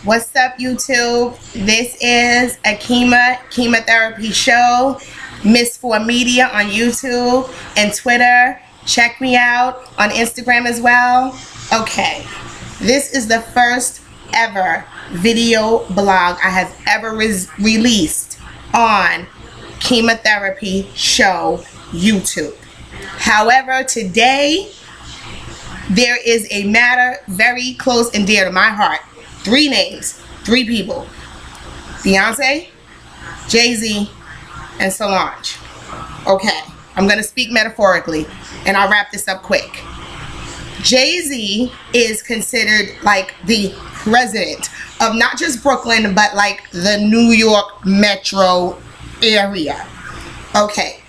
What's up, YouTube? This is a Kimatherapy show. MISS4MEDIA on YouTube and Twitter. Check me out on Instagram as well. Okay, this is the first ever video blog I have ever released on Kimatherapyshow YouTube. However, today there is a matter very close and dear to my heart. 3 names, 3 people: Beyonce, Jay-Z, and Solange. Okay, I'm gonna speak metaphorically and I'll wrap this up quick. Jay-Z is considered like the president of not just Brooklyn, but like the New York metro area. Okay,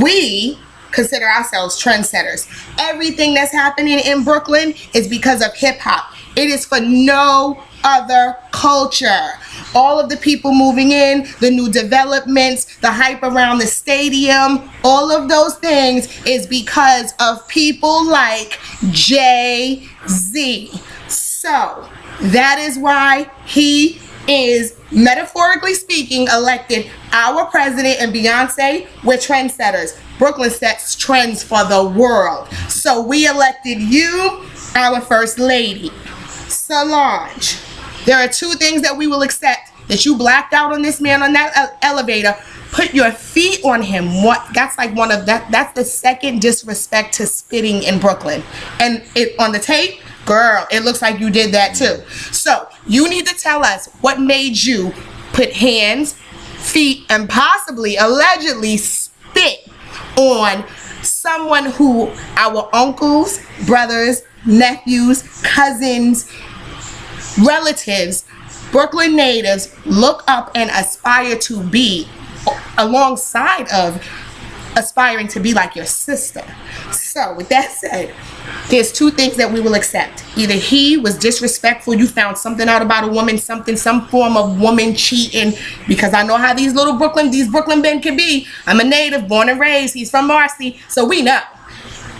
we consider ourselves trendsetters. Everything that's happening in Brooklyn is because of hip-hop. It is for no other culture. All of the people moving in, the new developments, the hype around the stadium, all of those things is because of people like Jay-Z. So that is why he is, metaphorically speaking, elected our president, and Beyonce, we're trendsetters. Brooklyn sets trends for the world. So we elected you, our first lady. Solange, there are 2 things that we will accept: that you blacked out on this man on that elevator, put your feet on him. That's like one of that's the second disrespect to spitting in Brooklyn. And it on the tape, girl, it looks like you did that too. So you need to tell us what made you put hands, feet, and possibly allegedly spit on someone who our uncles, brothers, nephews, cousins, relatives, Brooklyn natives look up and aspire to be, alongside of aspiring to be like your sister. So with that said, there's 2 things that we will accept. Either he was disrespectful, you found something out about a woman, some form of woman cheating, because I know how these Brooklyn men can be. I'm a native, born and raised. He's from Marcy, so we know.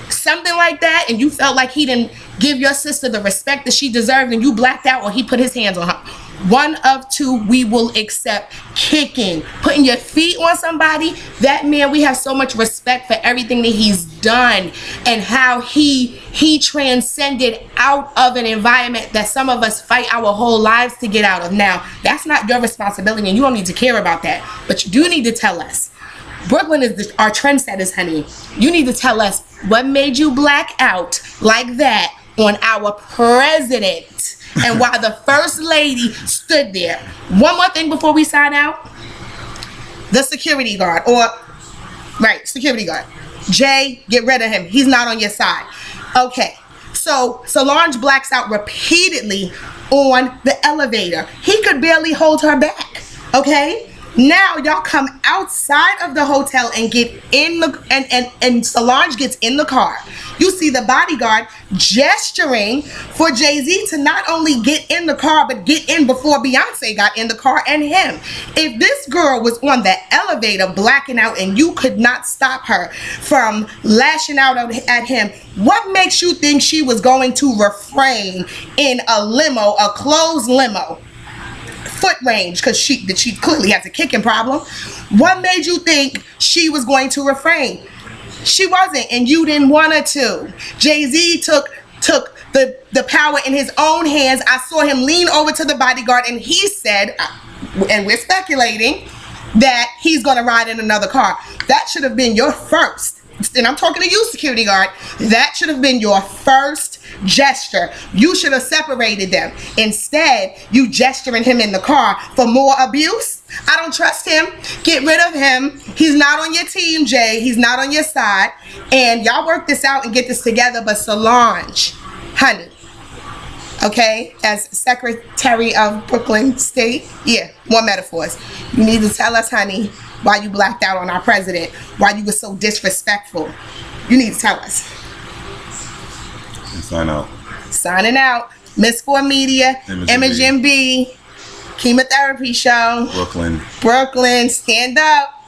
Something like that, and you felt like he didn't give your sister the respect that she deserved, and you blacked out, or he put his hands on her. One of 2 we will accept. Kicking, putting your feet on somebody. That man, we have so much respect for everything that he's done and how he transcended out of an environment that some of us fight our whole lives to get out of. Now, that's not your responsibility, and you don't need to care about that, but you do need to tell us. Brooklyn is our trendsetters, honey. You need to tell us what made you black out like that on our president, and why the first lady stood there. One more thing before we sign out. The security guard, security guard. Jay, get rid of him. He's not on your side. Okay, so Solange blacks out repeatedly on the elevator. He could barely hold her back. Okay? Now y'all come outside of the hotel and get in and Solange gets in the car. You see the bodyguard gesturing for Jay-Z to not only get in the car, but get in before Beyonce got in the car and him. If this girl was on the elevator blacking out and you could not stop her from lashing out at him, what makes you think she was going to refrain in a limo, a closed limo? Foot range, because she clearly has a kicking problem. What made you think she was going to refrain? She wasn't, and you didn't want her to. Jay-Z took the power in his own hands. I saw him lean over to the bodyguard and he said, and we're speculating, that he's gonna ride in another car. That should have been your first, and I'm talking to you, security guard, that should have been your first gesture. You should have separated them. Instead, you gesturing him in the car for more abuse. I don't trust him. Get rid of him. He's not on your team, Jay. He's not on your side. And y'all work this out and get this together. But Solange, honey, okay, as Secretary of Brooklyn State, yeah, more metaphors. You need to tell us, honey, why you blacked out on our president, why you were so disrespectful. You need to tell us. And sign out. Signing out. MISS4MEDIA, MGMB, Kimatherapyshow. Brooklyn, stand up.